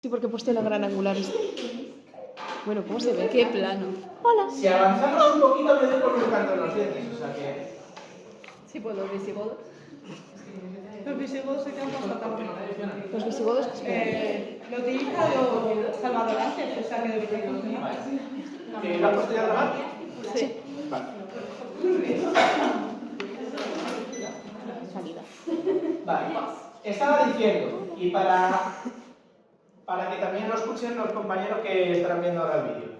Sí, porque he puesto la gran angular. Bueno, ¿cómo se ve? Qué plano. Hola. Si avanzamos un poquito, me doy por buscando los dientes, o sea que... Sí, pues los visigodos. Los visigodos se quedan bastante mal. Los visigodos. Lo utiliza los salvadorantes, o sea que debería funcionar. ¿La has puesto ya a grabar? Sí. Vale. Salida. Vale. Estaba diciendo, y para que también lo escuchen los compañeros que estarán viendo ahora el vídeo,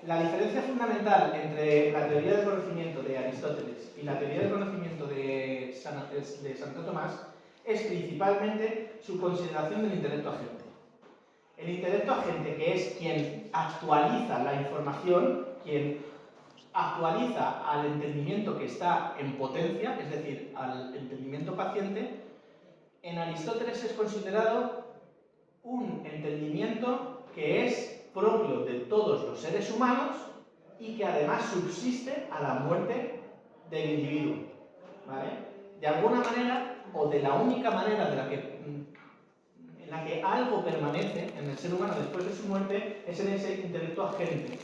la diferencia fundamental entre la teoría del conocimiento de Aristóteles y la teoría del conocimiento de Santo Tomás es principalmente su consideración del intelecto agente. El intelecto agente, que es quien actualiza la información, quien actualiza al entendimiento que está en potencia, es decir, al entendimiento paciente, en Aristóteles es considerado un entendimiento que es propio de todos los seres humanos y que además subsiste a la muerte del individuo, ¿vale? De alguna manera, o de la única manera en la que algo permanece en el ser humano después de su muerte es en ese intelecto agente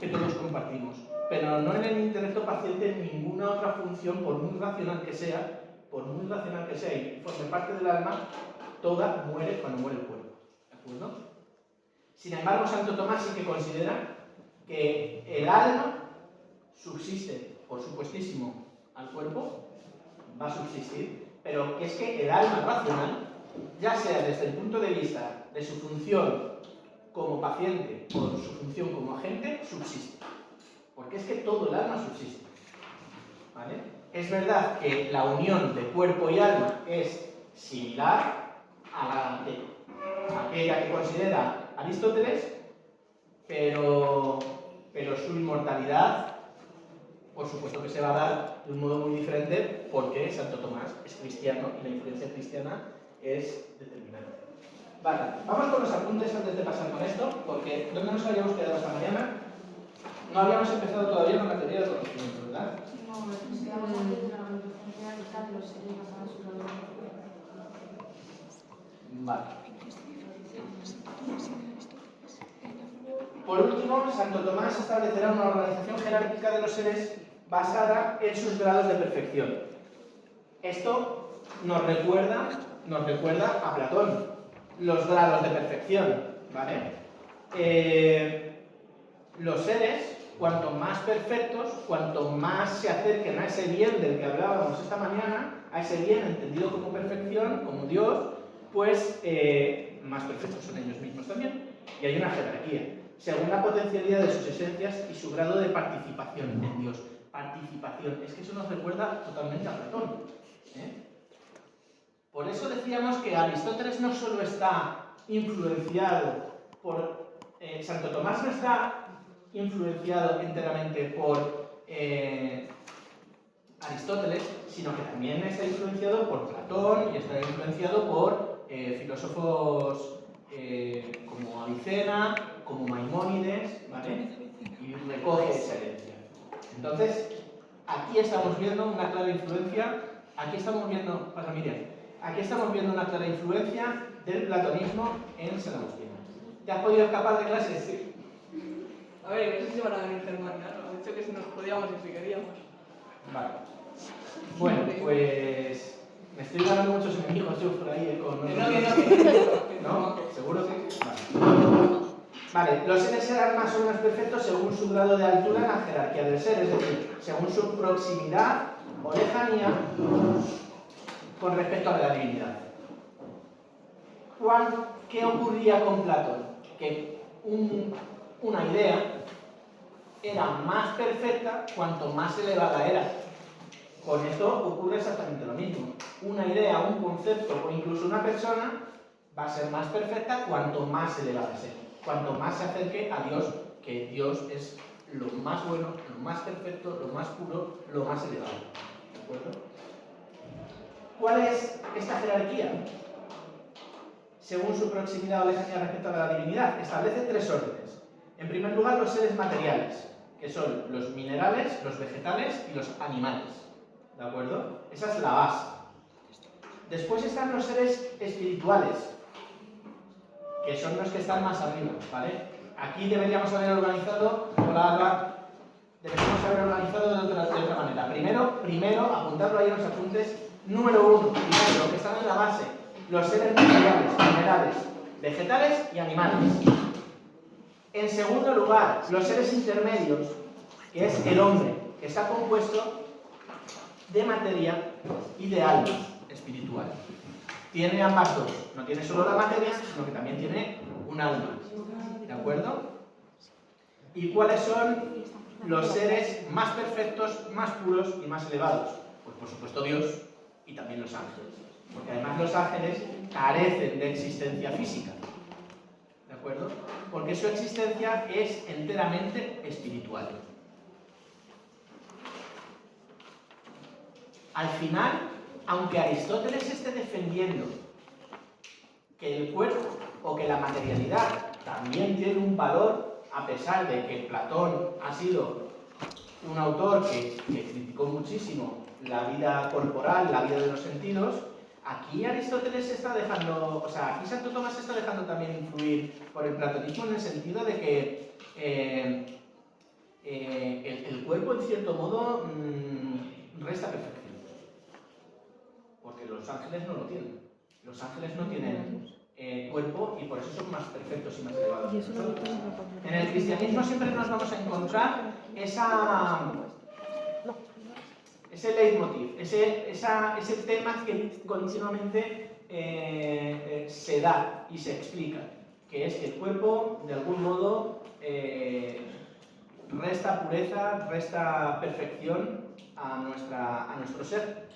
que todos compartimos, pero no en el intelecto paciente en ninguna otra función, por muy racional que sea y forme parte del alma, toda muere cuando muere el cuerpo, ¿de acuerdo? Sin embargo, Santo Tomás sí que considera que el alma subsiste, por supuestísimo, al cuerpo, va a subsistir, pero es que el alma racional, ya sea desde el punto de vista de su función como paciente o su función como agente, subsiste. Porque es que todo el alma subsiste, ¿vale? Es verdad que la unión de cuerpo y alma es similar a aquella que considera Aristóteles, pero su inmortalidad, por supuesto que se va a dar de un modo muy diferente porque Santo Tomás es cristiano y la influencia cristiana es determinante. Vale, vamos con los apuntes antes de pasar con esto, porque ¿dónde nos habíamos quedado esta mañana? No habíamos empezado todavía con la teoría del conocimiento, ¿verdad? No, nos quedamos antes de la revolución jerárquica de los seres basados en la lógica. Vale. Por último, Santo Tomás establecerá una organización jerárquica de los seres basada en sus grados de perfección. Esto nos recuerda a Platón, los grados de perfección, ¿vale? Los seres, cuanto más perfectos, cuanto más se acerquen a ese bien del que hablábamos esta mañana, a ese bien entendido como perfección, como Dios, pues más perfectos son ellos mismos también. Y hay una jerarquía, según la potencialidad de sus esencias y su grado de participación en Dios. Participación, es que eso nos recuerda totalmente a Platón, ¿eh? Por eso decíamos que Aristóteles no solo está influenciado por... Santo Tomás no está influenciado enteramente por Aristóteles, sino que también está influenciado por Platón y está influenciado por filósofos como Avicena, como Maimónides, ¿vale? Y recoge esa herencia. Entonces, aquí estamos viendo una clara influencia, aquí estamos viendo una clara influencia del platonismo en San Agustín. ¿Te has podido escapar de clase? Sí. A ver, no sé si van a venir Germán, claro. Han dicho que si nos podíamos y si queríamos. Vale. Bueno, pues me estoy ganando muchos enemigos yo por ahí con... ¿No? ¿Seguro que sí? Vale. Vale, los seres serán más o menos perfectos según su grado de altura en la jerarquía del ser, es decir, según su proximidad o lejanía con respecto a la divinidad. ¿Qué ocurría con Platón? Que una idea era más perfecta cuanto más elevada era. Con esto ocurre exactamente lo mismo. Una idea, un concepto o incluso una persona va a ser más perfecta cuanto más elevada sea, cuanto más se acerque a Dios, que Dios es lo más bueno, lo más perfecto, lo más puro, lo más elevado. ¿De acuerdo? ¿Cuál es esta jerarquía? Según su proximidad o lejanía respecto a la divinidad, establece tres órdenes. En primer lugar, los seres materiales, que son los minerales, los vegetales y los animales. ¿De acuerdo? Esa es la base. Después están los seres espirituales, que son los que están más arriba, ¿vale? Aquí deberíamos haber organizado, deberíamos haber organizado de otra manera. Primero, apuntarlo ahí en los apuntes. Número 1, primero, lo que están en la base, los seres materiales, minerales, vegetales y animales. En segundo lugar, los seres intermedios, que es el hombre, que está compuesto de materia y de alma espiritual. Tiene ambas dos, no tiene solo la materia, sino que también tiene un alma. ¿De acuerdo? ¿Y cuáles son los seres más perfectos, más puros y más elevados? Pues por supuesto Dios y también los ángeles. Porque además los ángeles carecen de existencia física. ¿De acuerdo? Porque su existencia es enteramente espiritual. Al final, aunque Aristóteles esté defendiendo que el cuerpo o que la materialidad también tiene un valor, a pesar de que Platón ha sido un autor que criticó muchísimo la vida corporal, la vida de los sentidos, aquí Aristóteles está dejando, o sea, aquí Santo Tomás está dejando también influir por el platonismo en el sentido de que el cuerpo, en cierto modo, resta perfección. Porque los ángeles no lo tienen. Los ángeles no tienen cuerpo y por eso son más perfectos y más elevados. En el cristianismo siempre nos vamos a encontrar ese leitmotiv, ese tema que continuamente se da y se explica, que es que el cuerpo, de algún modo, resta pureza, resta perfección a nuestro ser.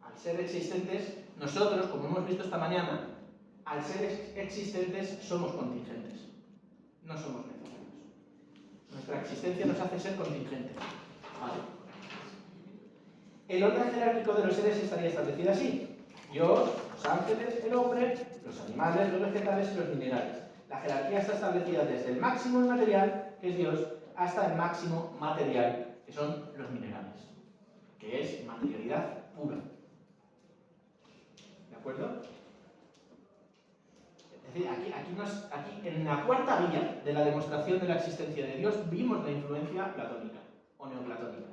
Al ser existentes, nosotros, como hemos visto esta mañana, al ser existentes somos contingentes, no somos necesarios. Nuestra existencia nos hace ser contingentes. ¿Vale? El orden jerárquico de los seres estaría establecido así: Dios, los ángeles, el hombre, los animales, los vegetales y los minerales. La jerarquía está establecida desde el máximo inmaterial, que es Dios, hasta el máximo material, que son los minerales, que es materialidad pura. ¿De acuerdo? Es decir, aquí en la cuarta vía de la demostración de la existencia de Dios vimos la influencia platónica o neoplatónica.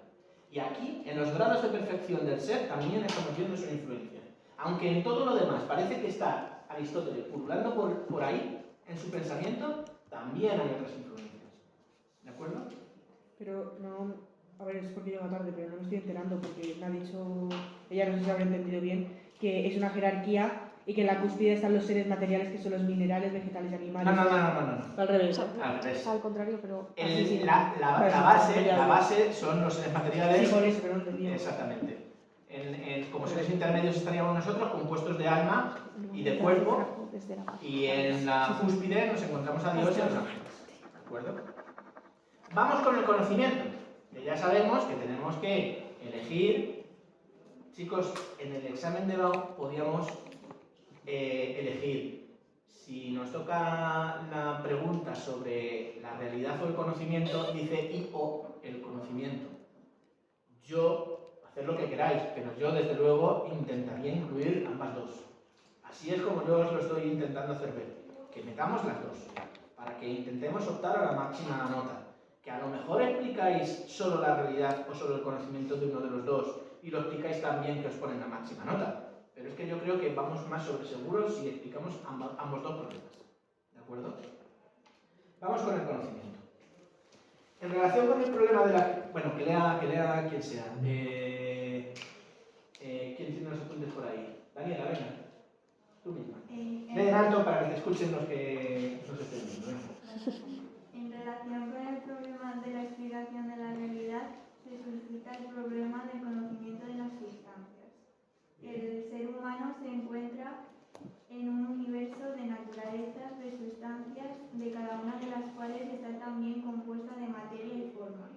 Y aquí, en los grados de perfección del ser, también estamos viendo su influencia. Aunque en todo lo demás parece que está Aristóteles pululando por ahí, en su pensamiento, también hay otras influencias. ¿De acuerdo? Pero no, a ver, es porque llega tarde, pero no me estoy enterando porque me ha dicho, ella no sé si habrá entendido bien, que es una jerarquía y que en la cúspide están los seres materiales, que son los minerales, vegetales y animales. No. Al revés. Al revés. Al contrario, pero... La base son los seres materiales. Sí, por eso, pero no entendí. Exactamente. Como seres intermedios estaríamos nosotros, compuestos de alma y de cuerpo, y en la cúspide nos encontramos a Dios y a los ángeles. ¿De acuerdo? Vamos con el conocimiento, que ya sabemos que tenemos que elegir. Chicos, en el examen de BAU podíamos elegir. Si nos toca la pregunta sobre la realidad o el conocimiento, dice y o el conocimiento. Haced lo que queráis, pero yo desde luego intentaría incluir ambas dos. Así es como yo os lo estoy intentando hacer ver. Que metamos las dos, para que intentemos optar a la máxima nota. Que a lo mejor explicáis solo la realidad o solo el conocimiento de uno de los dos y lo explicáis tan bien que os ponen la máxima nota. Pero es que yo creo que vamos más sobre seguros si explicamos ambos dos problemas. ¿De acuerdo? Vamos con el conocimiento. En relación con el problema de la... Bueno, que lea quien sea. ¿Quién tiene los apuntes por ahí? Daniela, venga. Tú misma. Lee en alto para que te escuchen los que nos estén viendo. En relación con el problema de la explicación de la realidad, se suscita el problema del conocimiento de las sustancias. El ser humano se encuentra en un universo de naturalezas, de sustancias, de cada una de las cuales está también compuesta de materia y forma.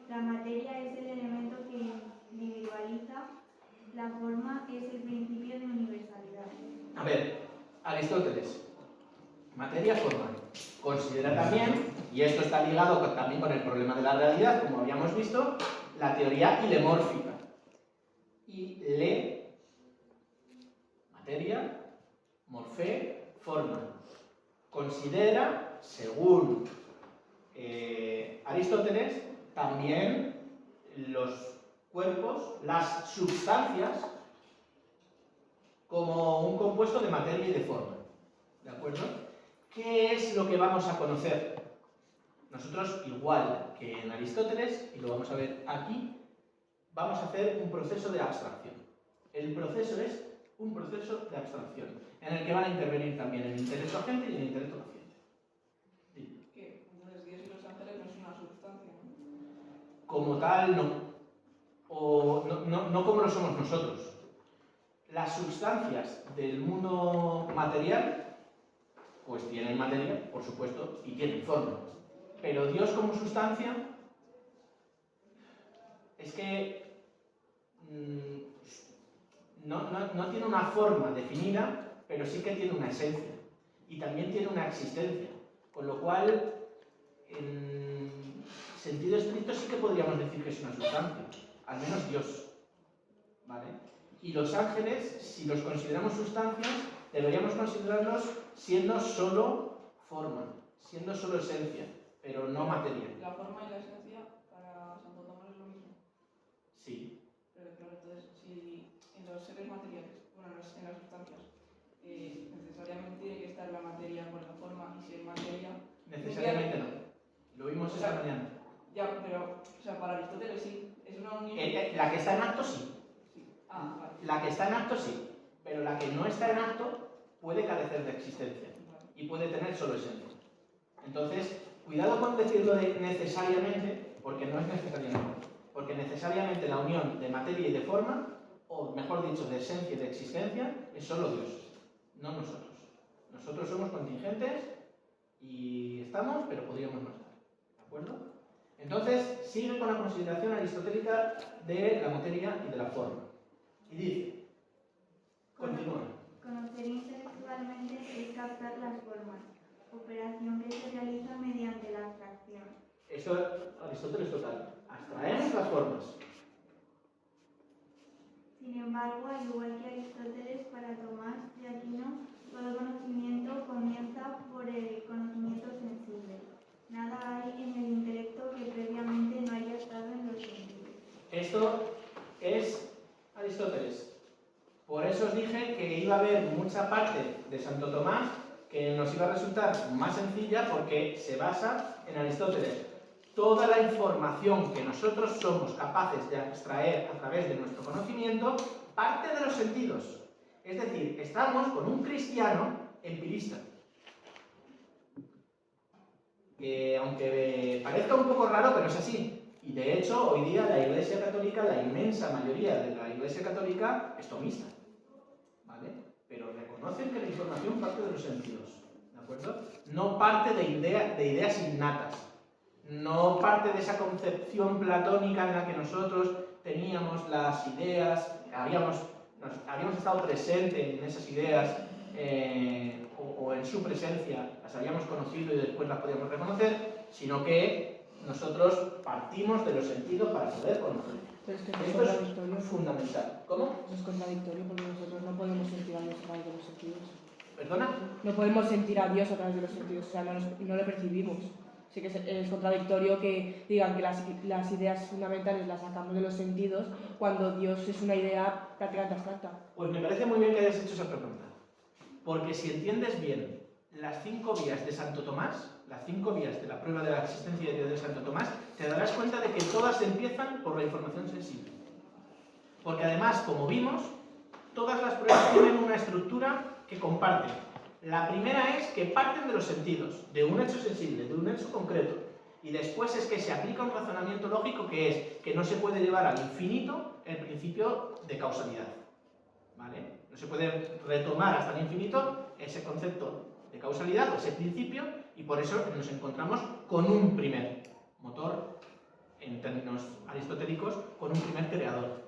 La materia es el elemento que individualiza, la forma es el principio de universalidad. A ver, Aristóteles, materia, forma. Considera también, y esto está ligado también con el problema de la realidad, como habíamos visto, la teoría ilemórfica. Materia, morfé, forma. considera, según Aristóteles, también los cuerpos, las sustancias, como un compuesto de materia y de forma. ¿De acuerdo? ¿Qué es lo que vamos a conocer? Nosotros, igual que en Aristóteles, y lo vamos a ver aquí, vamos a hacer un proceso de abstracción. El proceso es un proceso de abstracción, en el que van a intervenir también el intelecto agente y el intelecto paciente. Sí. ¿Qué? Entonces Dios y los ángeles no es una sustancia, ¿no? Como tal, no. O no como lo somos nosotros. Las sustancias del mundo material, pues tienen materia, por supuesto, y tienen forma. Pero Dios como sustancia, es que no tiene una forma definida, pero sí que tiene una esencia. Y también tiene una existencia. Con lo cual, en sentido estricto sí que podríamos decir que es una sustancia. Al menos Dios. ¿Vale? Y los ángeles, si los consideramos sustancias, deberíamos considerarlos siendo solo forma, siendo solo esencia, pero no materia. La forma y la esencia para Santo Tomás es lo mismo. Sí. Pero claro, entonces, si en los seres materiales, bueno, en las sustancias, necesariamente tiene que estar la materia con la forma, y si es materia... Necesariamente no. Lo vimos esta mañana. Ya, pero, o sea, para Aristóteles sí, es una unión... La que está en acto sí. Ah, vale. La que está en acto sí, pero la que no está en acto puede carecer de existencia y puede tener solo esencia. Entonces, cuidado con decirlo de necesariamente, porque no es necesariamente. Porque necesariamente la unión de materia y de forma, o mejor dicho, de esencia y de existencia, es solo Dios, no nosotros. Nosotros somos contingentes y estamos, pero podríamos no estar. ¿De acuerdo? Entonces, sigue con la consideración aristotélica de la materia y de la forma. Y dice, continúa. Conocer intelectualmente es captar las formas, operación que se realiza mediante la abstracción. Esto Aristóteles total. Abstraemos las formas. Sin embargo, al igual que Aristóteles, para Tomás de Aquino, todo conocimiento comienza por el conocimiento sensible. Nada hay en el intelecto que previamente no haya estado en los sentidos. Esto es Aristóteles. Por eso os dije que iba a haber mucha parte de Santo Tomás que nos iba a resultar más sencilla porque se basa en Aristóteles. Toda la información que nosotros somos capaces de extraer a través de nuestro conocimiento parte de los sentidos. Es decir, estamos con un cristiano empirista. Que aunque parezca un poco raro, pero es así. Y de hecho, hoy día la Iglesia Católica, la inmensa mayoría de la Iglesia Católica, es tomista. ¿Vale? Pero reconocen que la información parte de los sentidos. ¿De acuerdo? No parte de ideas innatas. No parte de esa concepción platónica en la que nosotros teníamos las ideas, habíamos estado presentes en esas ideas o en su presencia, las habíamos conocido y después las podíamos reconocer, sino que nosotros partimos de los sentidos para poder conocer. Pero es que Esto es fundamental. ¿Cómo? Eso es contradictorio porque nosotros no podemos sentir a Dios a través de los sentidos. ¿Perdona? No podemos sentir a Dios a través de los sentidos, o sea, no lo percibimos. Sí que es contradictorio que digan que las ideas fundamentales las sacamos de los sentidos cuando Dios es una idea prácticamente abstracta. Pues me parece muy bien que hayas hecho esa pregunta. Porque si entiendes bien las 5 vías de Santo Tomás, las 5 vías de la prueba de la existencia de Dios de Santo Tomás, te darás cuenta de que todas empiezan por la información sensible. Porque además, como vimos, todas las pruebas tienen una estructura que comparten. La primera es que parten de los sentidos, de un hecho sensible, de un hecho concreto. Y después es que se aplica un razonamiento lógico que es que no se puede llevar al infinito el principio de causalidad. ¿Vale? No se puede retomar hasta el infinito ese concepto de causalidad o ese principio, y por eso nos encontramos con un primer motor, en términos aristotélicos, con un primer creador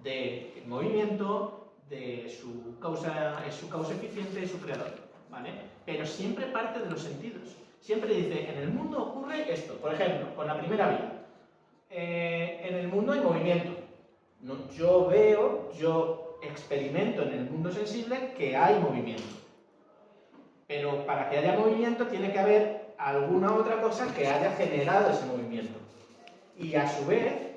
del movimiento, de su causa eficiente, de su creador, ¿vale? Pero siempre parte de los sentidos. Siempre dice, en el mundo ocurre esto. Por ejemplo, con la primera vía. En el mundo hay movimiento. No, yo experimento en el mundo sensible que hay movimiento. Pero para que haya movimiento tiene que haber alguna otra cosa que haya generado ese movimiento. Y a su vez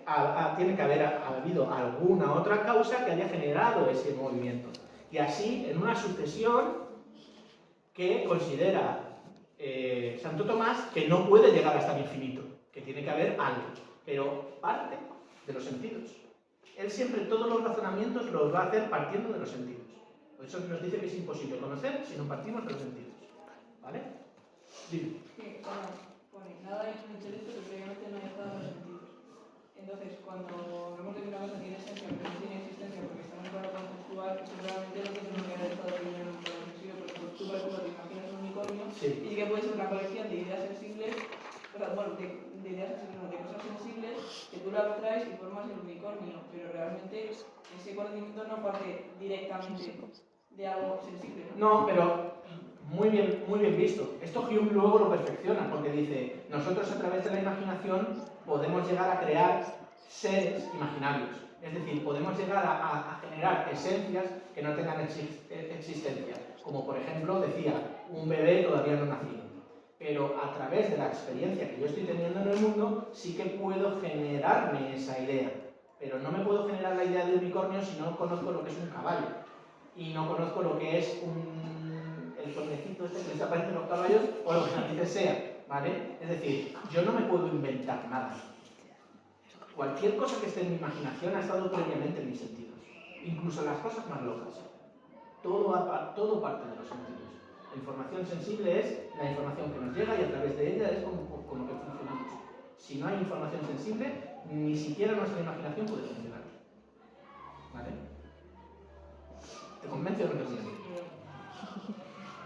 tiene que haber habido alguna otra causa que haya generado ese movimiento. Y así, en una sucesión que considera Santo Tomás que no puede llegar hasta el infinito, que tiene que haber algo, pero parte de los sentidos. Él siempre todos los razonamientos los va a hacer partiendo de los sentidos. Por eso nos dice que es imposible conocer si no partimos de los sentidos. ¿Vale? Dime. Que pone nada en el intelecto que previamente no haya estado en los sentidos. Entonces, cuando vemos que una cosa tiene esencia pero no tiene existencia porque está en un plano conceptual, seguramente lo que tenemos que haber estado primero en un plano sensible, porque tú, por ejemplo, te imaginas un unicornio Sí. y sí que puede ser una colección de ideas sensibles, bueno, de ideas sensibles, no, de cosas sensibles que tú lo abstraes y formas el unicornio, pero realmente ese conocimiento no parte directamente de algo sensible, ¿no? No, pero muy bien visto. Esto Hume luego lo perfecciona porque dice, nosotros a través de la imaginación podemos llegar a crear seres imaginarios. Es decir, podemos llegar a generar esencias que no tengan existencia. Como por ejemplo, decía, un bebé todavía no nacido. Pero a través de la experiencia que yo estoy teniendo en el mundo, sí que puedo generarme esa idea. Pero no me puedo generar la idea de unicornio si no conozco lo que es un caballo. Y no conozco lo que es el cornecito este que les aparece en los caballos o lo que narices sea, ¿vale? Es decir, yo no me puedo inventar nada. Cualquier cosa que esté en mi imaginación ha estado previamente en mis sentidos. Incluso las cosas más locas. Todo parte de los sentidos. La información sensible es la información que nos llega y a través de ella es como que funcionamos. Si no hay información sensible, ni siquiera nuestra imaginación puede funcionar. ¿Vale? ¿Te convence o no te convence?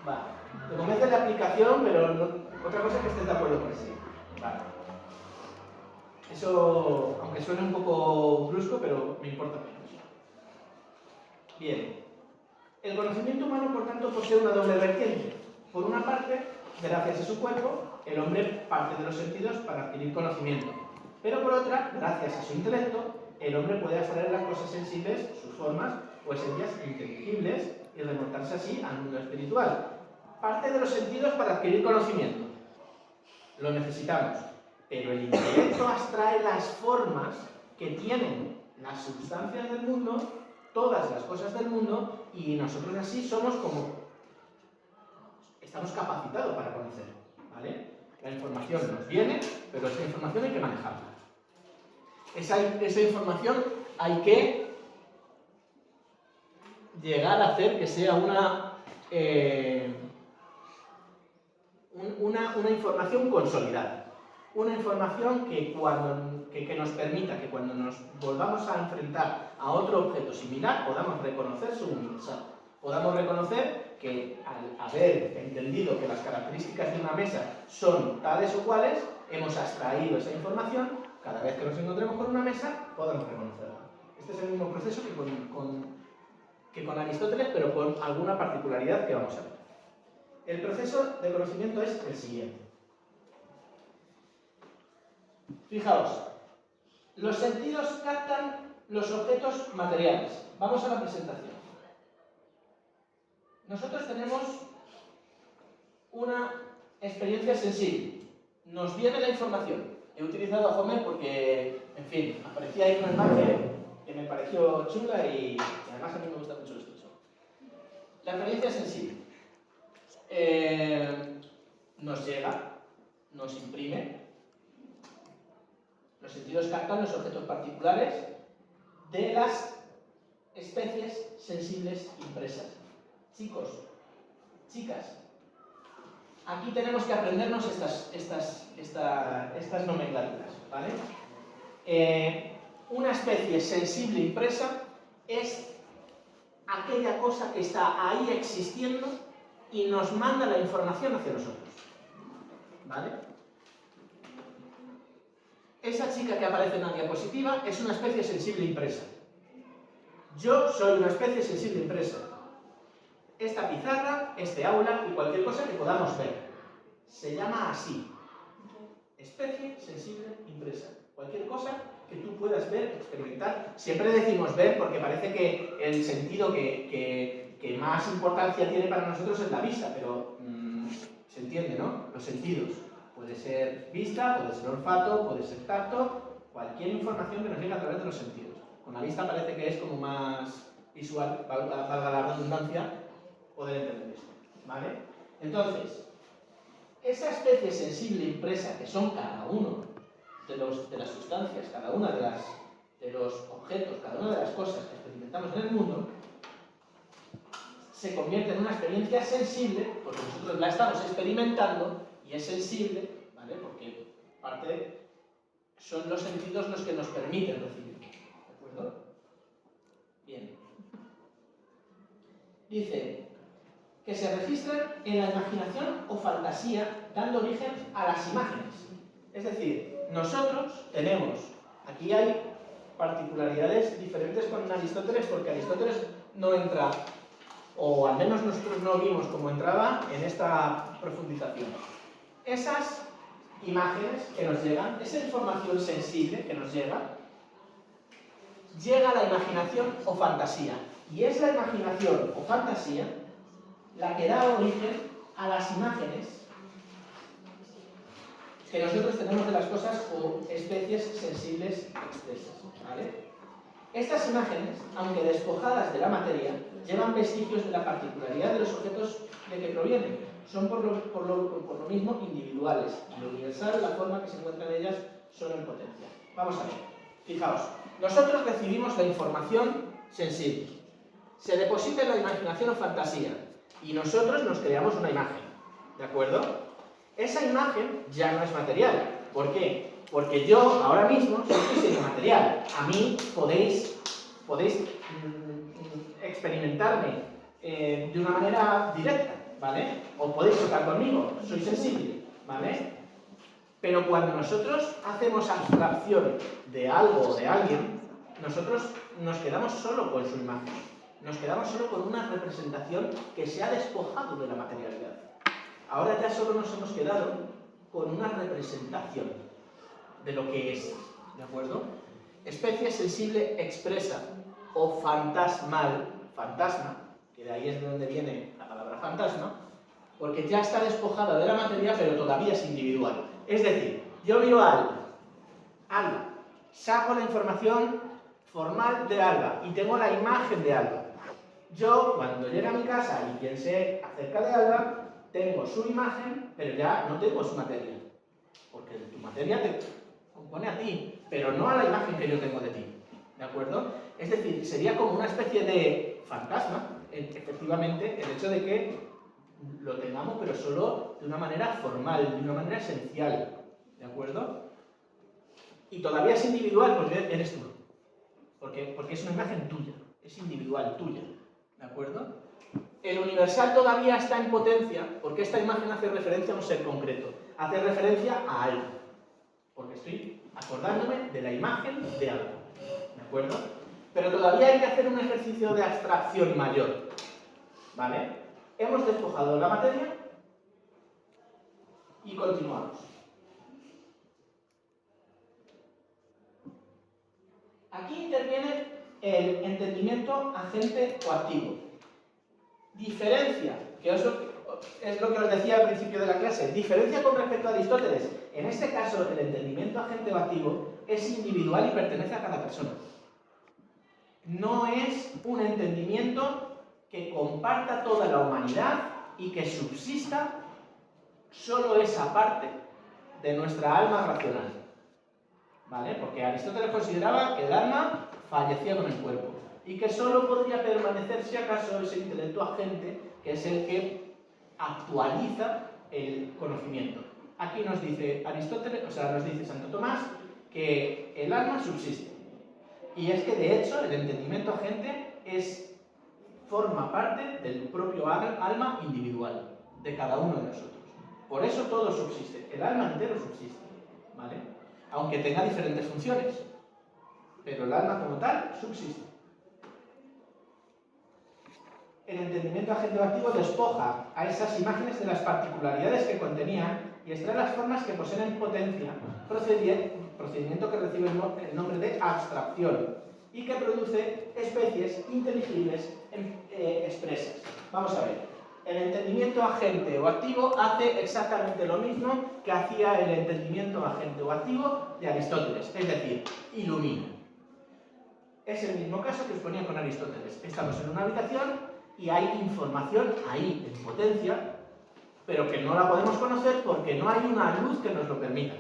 Vale. Te convence la aplicación, pero otra cosa es que estés de acuerdo con sí. Vale. Eso, aunque suene un poco brusco, pero me importa menos. Bien. El conocimiento humano, por tanto, posee una doble vertiente. Por una parte, gracias a su cuerpo, el hombre parte de los sentidos para adquirir conocimiento. Pero por otra, gracias a su intelecto, el hombre puede abstraer las cosas sensibles, sus formas o esencias inteligibles y remontarse así al mundo espiritual. Parte de los sentidos para adquirir conocimiento. Lo necesitamos. Pero el intelecto abstrae las formas que tienen las sustancias del mundo, todas las cosas del mundo, y nosotros así somos estamos capacitados para conocer, ¿vale? La información nos viene, pero esa información hay que manejarla. Esa información hay que llegar a hacer que sea una información consolidada. Una información que nos permita que cuando nos volvamos a enfrentar a otro objeto similar podamos reconocer su universal. Podamos reconocer que al haber entendido que las características de una mesa son tales o cuales, hemos abstraído esa información, cada vez que nos encontremos con una mesa, podamos reconocerla. Este es el mismo proceso que con Aristóteles, pero con alguna particularidad que vamos a ver. El proceso de conocimiento es el siguiente. Fijaos, los sentidos captan los objetos materiales. Vamos a la presentación. Nosotros tenemos una experiencia sensible. Nos viene la información. He utilizado a Homer porque, en fin, aparecía ahí una imagen que me pareció chula y además a mí me gusta mucho esto. La experiencia sensible. Nos llega, nos imprime. Los sentidos captan los objetos particulares de las especies sensibles impresas. Chicos, chicas, aquí tenemos que aprendernos estas nomenclaturas, ¿vale? Una especie sensible impresa es aquella cosa que está ahí existiendo y nos manda la información hacia nosotros, ¿vale? Esa chica que aparece en la diapositiva es una especie sensible impresa. Yo soy una especie sensible impresa. Esta pizarra, este aula y cualquier cosa que podamos ver. Se llama así. Especie sensible impresa. Cualquier cosa que tú puedas ver, experimentar. Siempre decimos ver porque parece que el sentido que que más importancia tiene para nosotros es la vista, pero se entiende, ¿no? Los sentidos. Puede ser vista, puede ser olfato, puede ser tacto, cualquier información que nos llegue a través de los sentidos. Con la vista parece que es como más visual, valga la redundancia, poder entender esto, ¿vale? Entonces, esa especie sensible impresa que son cada uno de las sustancias, cada una de los objetos, cada una de las cosas que experimentamos en el mundo, se convierte en una experiencia sensible, porque nosotros la estamos experimentando y es sensible, ¿vale? Porque son los sentidos los que nos permiten recibir, ¿de acuerdo? Bien. Dice que se registran en la imaginación o fantasía, dando origen a las imágenes. Es decir, nosotros tenemos, aquí hay particularidades diferentes con Aristóteles, porque Aristóteles no entra, o al menos nosotros no vimos cómo entraba en esta profundización. Esas imágenes que nos llegan, esa información sensible que nos llega a la imaginación o fantasía. Y es la imaginación o fantasía la que da origen a las imágenes que nosotros tenemos de las cosas o especies sensibles expresas, ¿vale? Estas imágenes, aunque despojadas de la materia, llevan vestigios de la particularidad de los objetos de que provienen. Son por lo mismo individuales, y lo universal, la forma que se encuentra en ellas, son en potencia. Vamos a ver, fijaos, nosotros recibimos la información sensible, se deposita en la imaginación o fantasía, y nosotros nos creamos una imagen, ¿de acuerdo? Esa imagen ya no es material. ¿Por qué? Porque yo ahora mismo soy siendo material. A mí podéis experimentarme de una manera directa, ¿vale? O podéis tocar conmigo, soy sensible, ¿vale? Pero cuando nosotros hacemos abstracción de algo o de alguien, nosotros nos quedamos solo con su imagen. Nos quedamos solo con una representación que se ha despojado de la materialidad. Ahora ya solo nos hemos quedado con una representación de lo que es, ¿de acuerdo? Especie sensible expresa o fantasmal, fantasma, que de ahí es de donde viene la palabra fantasma, porque ya está despojada de la materia, pero todavía es individual. Es decir, yo miro a Alba, saco la información formal de Alba y tengo la imagen de Alba. Yo, cuando llegue a mi casa y piense acerca de Alba, tengo su imagen, pero ya no tengo su materia. Porque tu materia te compone a ti, pero no a la imagen que yo tengo de ti. ¿De acuerdo? Es decir, sería como una especie de fantasma, efectivamente, el hecho de que lo tengamos, pero solo de una manera formal, de una manera esencial. ¿De acuerdo? Y todavía es individual, porque eres tú. Porque es una imagen tuya, es individual, tuya. ¿De acuerdo? El universal todavía está en potencia, porque esta imagen hace referencia a un ser concreto, hace referencia a algo, porque estoy acordándome de la imagen de algo, ¿de acuerdo? Pero todavía hay que hacer un ejercicio de abstracción mayor, ¿vale? Hemos despojado la materia y continuamos. Aquí interviene el entendimiento agente o activo. Diferencia, que es lo que os decía al principio de la clase, diferencia con respecto a Aristóteles. En este caso, el entendimiento agente o activo es individual y pertenece a cada persona. No es un entendimiento que comparta toda la humanidad y que subsista solo esa parte de nuestra alma racional. ¿Vale? Porque Aristóteles consideraba que el alma fallecía con el cuerpo y que solo podría permanecer si acaso ese intelecto agente, que es el que actualiza el conocimiento. Aquí nos dice Aristóteles, nos dice Santo Tomás, que el alma subsiste. Y es que de hecho el entendimiento agente forma parte del propio alma individual, de cada uno de nosotros. Por eso todo subsiste, el alma entero subsiste, ¿vale? Aunque tenga diferentes funciones, pero el alma como tal subsiste. El entendimiento agente o activo despoja a esas imágenes de las particularidades que contenían y extrae las formas que poseen potencia, procedimiento que recibe el nombre de abstracción y que produce especies inteligibles expresas. Vamos a ver. El entendimiento agente o activo hace exactamente lo mismo que hacía el entendimiento agente o activo de Aristóteles, es decir, ilumina. Es el mismo caso que os ponía con Aristóteles. Estamos en una habitación y hay información ahí en potencia, pero que no la podemos conocer porque no hay una luz que nos lo permita.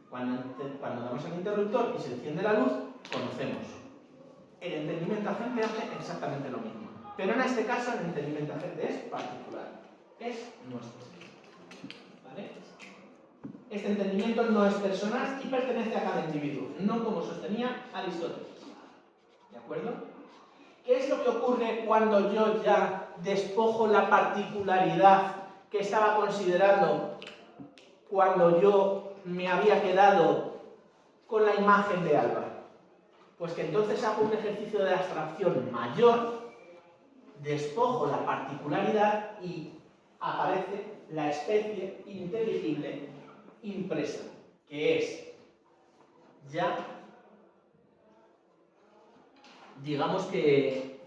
Cuando damos al interruptor y se enciende la luz, conocemos. El entendimiento agente hace exactamente lo mismo. Pero en este caso el entendimiento agente es particular, es nuestro. ¿Vale? Este entendimiento no es personal y pertenece a cada individuo, no como sostenía Aristóteles. ¿De acuerdo? ¿Qué es lo que ocurre cuando yo ya despojo la particularidad que estaba considerando cuando yo me había quedado con la imagen de Alba? Pues que entonces hago un ejercicio de abstracción mayor, despojo la particularidad y aparece la especie inteligible impresa, que es ya, digamos que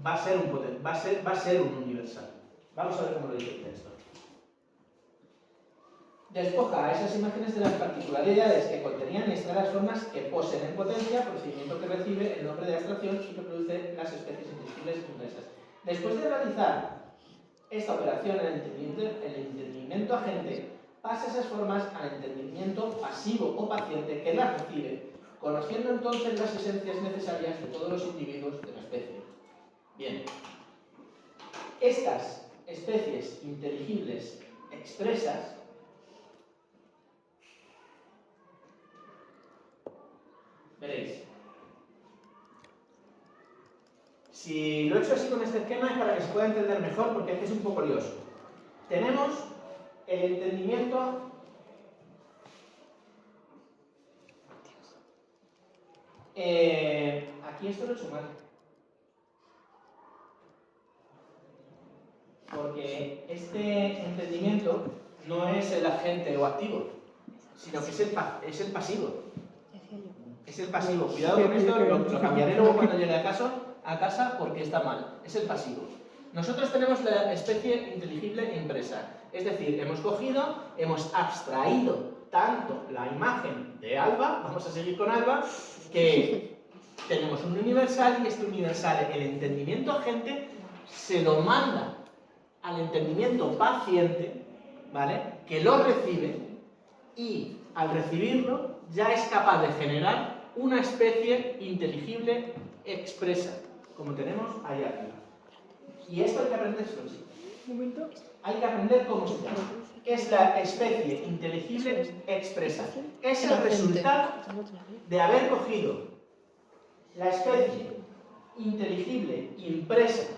va a ser un universal. Vamos a ver cómo lo dice el texto. Despoja a esas imágenes de las particularidades que contenían y extrae las formas que poseen en potencia, procedimiento que recibe el nombre de abstracción y que produce las especies inteligibles impresas. Después de realizar esta operación, el entendimiento agente pasa esas formas al entendimiento pasivo o paciente que las recibe, conociendo entonces las esencias necesarias de todos los individuos de la especie. Bien, estas especies inteligibles expresas veréis. Si lo he hecho así con este esquema es para que se pueda entender mejor, porque es un poco lioso. Tenemos el entendimiento aquí esto lo he hecho mal, porque este entendimiento no es el agente o activo, sino que es el pasivo. Es el pasivo. Cuidado con esto, lo cambiaré luego cuando llegue a casa porque está mal. Es el pasivo. Nosotros tenemos la especie inteligible impresa. Es decir, hemos cogido, hemos abstraído tanto la imagen de Alba, vamos a seguir con Alba, que tenemos un universal y este universal, el entendimiento agente, se lo manda al entendimiento paciente, ¿vale? Que lo recibe y al recibirlo ya es capaz de generar una especie inteligible expresa, como tenemos ahí arriba. Y esto hay que aprendérselo, sí. Un momento. Hay que aprender cómo se llama. Es la especie inteligible expresa. Es el resultado de haber cogido la especie inteligible impresa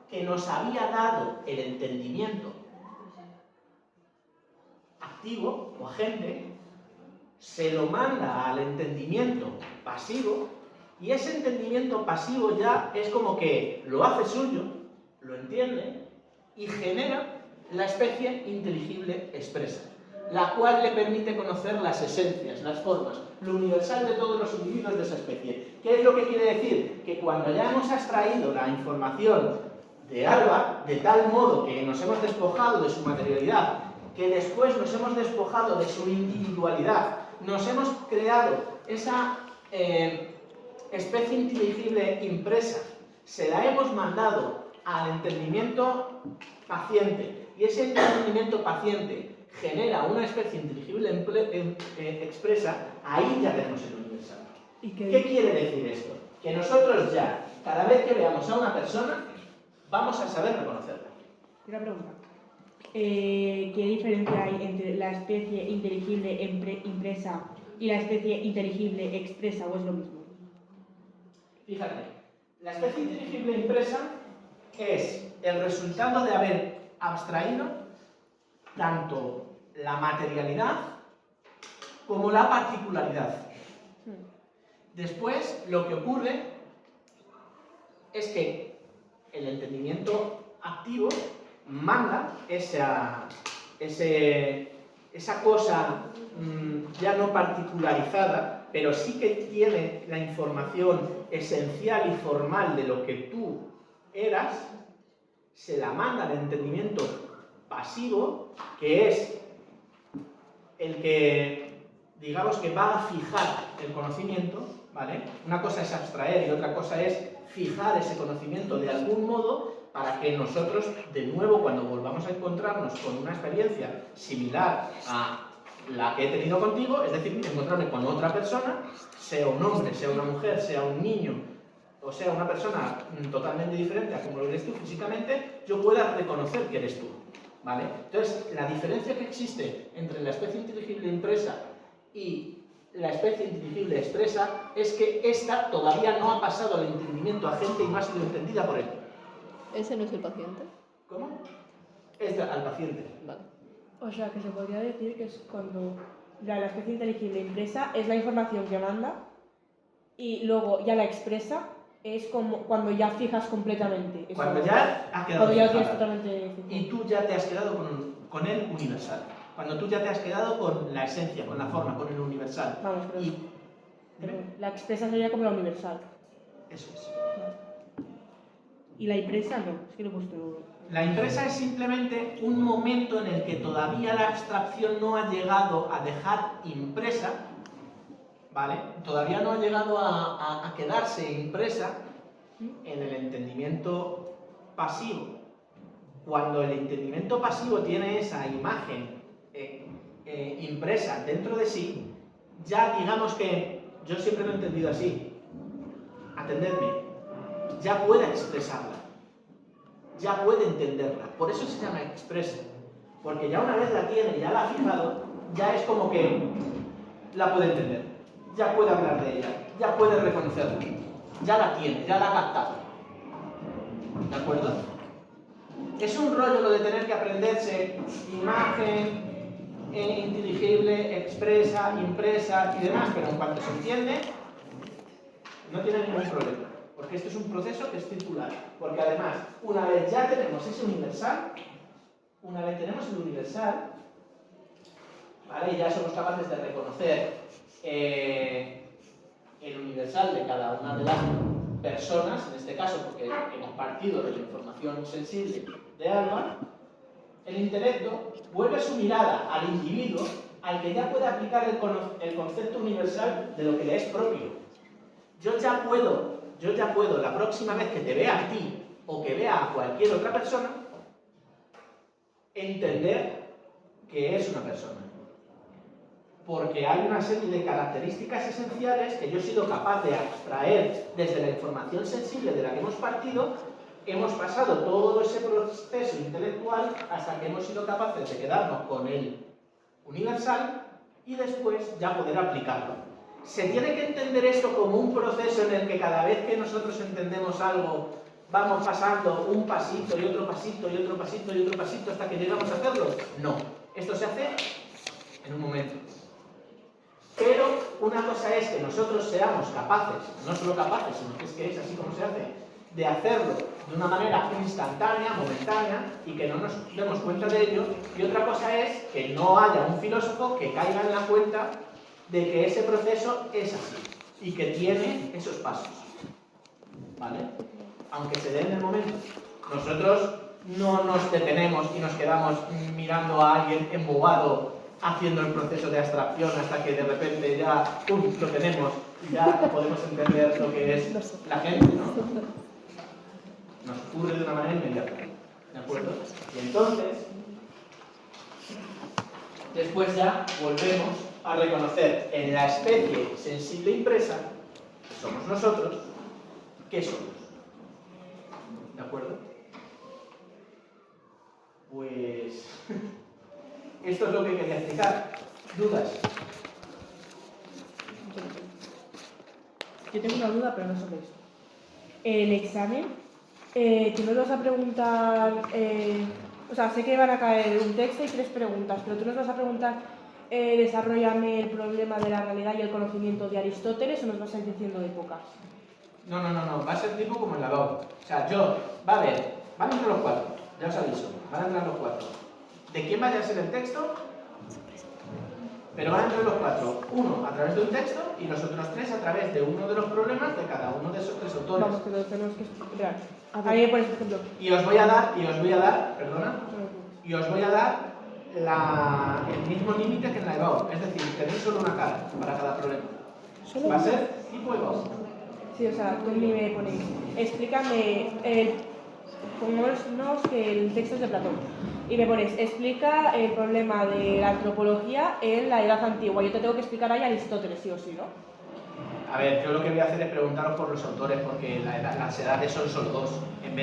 que nos había dado el entendimiento activo o agente, se lo manda al entendimiento pasivo y ese entendimiento pasivo ya es como que lo hace suyo, lo entiende y genera la especie inteligible expresa, la cual le permite conocer las esencias, las formas, lo universal de todos los individuos de esa especie. ¿Qué es lo que quiere decir? Que cuando ya hemos extraído la información de Alba, de tal modo que nos hemos despojado de su materialidad, que después nos hemos despojado de su individualidad, nos hemos creado esa especie inteligible impresa, se la hemos mandado al entendimiento paciente y ese entendimiento paciente genera una especie inteligible expresa, ahí ya tenemos el universal. ¿Qué quiere decir esto? Que nosotros ya, cada vez que veamos a una persona, vamos a saber reconocerla. Una pregunta. ¿Qué diferencia hay entre la especie inteligible impresa y la especie inteligible expresa, o es lo mismo? Fíjate, la especie inteligible impresa es el resultado de haber abstraído tanto la materialidad como la particularidad. Después, lo que ocurre es que el entendimiento activo manda esa cosa ya no particularizada pero sí que tiene la información esencial y formal de lo que tú eras, se la manda al entendimiento pasivo, que es el que, digamos, que va a fijar el conocimiento, ¿vale? Una cosa es abstraer y otra cosa es fijar ese conocimiento de algún modo para que nosotros, de nuevo, cuando volvamos a encontrarnos con una experiencia similar a la que he tenido contigo, es decir, encontrarme con otra persona, sea un hombre, sea una mujer, sea un niño, o sea una persona totalmente diferente a como lo eres tú físicamente, yo pueda reconocer que eres tú, ¿vale? Entonces, la diferencia que existe entre la especie inteligible impresa y la especie inteligible expresa es que esta todavía no ha pasado al entendimiento agente y no ha sido entendida por él. ¿Ese no es el paciente? ¿Cómo? Al paciente. Vale. O sea, que se podría decir que es cuando la especie inteligible impresa es la información que manda y luego ya la expresa es como cuando ya fijas completamente. Eso, Cuando ya ha quedado cuando ya lo tienes fijada. totalmente fijado. Y tú ya te has quedado con el universal. Cuando tú ya te has quedado con la esencia, con la forma, con el universal. Vamos, pero, Y pero la expresa sería como la universal. eso es. Y la impresa no, es que lo he puesto. La impresa es simplemente un momento en el que todavía la abstracción no ha llegado a dejar impresa, ¿vale? Todavía no ha llegado a quedarse impresa en el entendimiento pasivo. Cuando el entendimiento pasivo tiene esa imagen impresa dentro de sí, ya digamos que, yo siempre lo he entendido así, atendedme, ya puede expresarla, ya puede entenderla, por eso se llama expresa, porque ya una vez la tiene, ya la ha fijado, ya es como que la puede entender, ya puede hablar de ella, ya puede reconocerla, ya la tiene, ya la ha captado, ¿de acuerdo? Es un rollo lo de tener que aprenderse imagen, inteligible, expresa, impresa y demás, pero en cuanto se entiende, no tiene ningún problema, porque esto es un proceso que es circular, porque además, una vez ya tenemos ese universal, ¿vale? Y ya somos capaces de reconocer el universal de cada una de las personas, en este caso porque hemos partido de la información sensible de Alba, el intelecto vuelve su mirada al individuo al que ya puede aplicar el concepto universal de lo que le es propio. Yo ya puedo, la próxima vez que te vea a ti o que vea a cualquier otra persona, entender que es una persona. Porque hay una serie de características esenciales que yo he sido capaz de abstraer desde la información sensible de la que hemos partido. Hemos pasado todo ese proceso intelectual hasta que hemos sido capaces de quedarnos con el universal y después ya poder aplicarlo. Se tiene que entender esto como un proceso en el que cada vez que nosotros entendemos algo vamos pasando un pasito y otro pasito y otro pasito y otro pasito hasta que llegamos a hacerlo. No, esto se hace en un momento. Pero una cosa es que nosotros seamos capaces, no solo capaces, sino que es así como se hace, de hacerlo de una manera instantánea, momentánea, y que no nos demos cuenta de ello. Y otra cosa es que no haya un filósofo que caiga en la cuenta de que ese proceso es así y que tiene esos pasos, ¿vale? Aunque se dé en el momento. Nosotros no nos detenemos y nos quedamos mirando a alguien embobado haciendo el proceso de abstracción hasta que de repente ya lo tenemos y ya podemos entender lo que es la gente, ¿no? Nos ocurre de una manera inmediata, ¿de acuerdo? Y entonces, después ya volvemos a reconocer en la especie sensible impresa, que somos nosotros, ¿qué somos? ¿De acuerdo? Pues esto es lo que quería explicar. ¿Dudas? Yo tengo una duda, pero no sobre esto. El examen, tú nos vas a preguntar, o sea, sé que van a caer un texto y 3 preguntas, pero tú nos vas a preguntar, desarrollame el problema de la realidad y el conocimiento de Aristóteles, o nos vas a ir diciendo épocas. No, va a ser tipo como el lavabo. O sea, van a entrar los 4, ya os aviso, van a entrar los 4. ¿De quién vaya a ser el texto? Pero van entre los 4, uno a través de un texto y los otros 3 a través de uno de los problemas de cada uno de esos 3 autores. Vamos, que lo tenemos que explicar. A mí me pones, por ejemplo. Y os voy a dar, perdona, y os voy a dar el mismo límite que en la EBAU. Es decir, tenéis solo una cara para cada problema. Va a ser tipo EBAU. Sí, o sea, tú a mí me ponéis, explícame, pongámonos que el texto es de Platón, y me pones, explica el problema de la antropología en la Edad Antigua. Yo te tengo que explicar ahí a Aristóteles, sí o sí, ¿no? A ver, yo lo que voy a hacer es preguntaros por los autores, porque las edades son solo 2. En vez de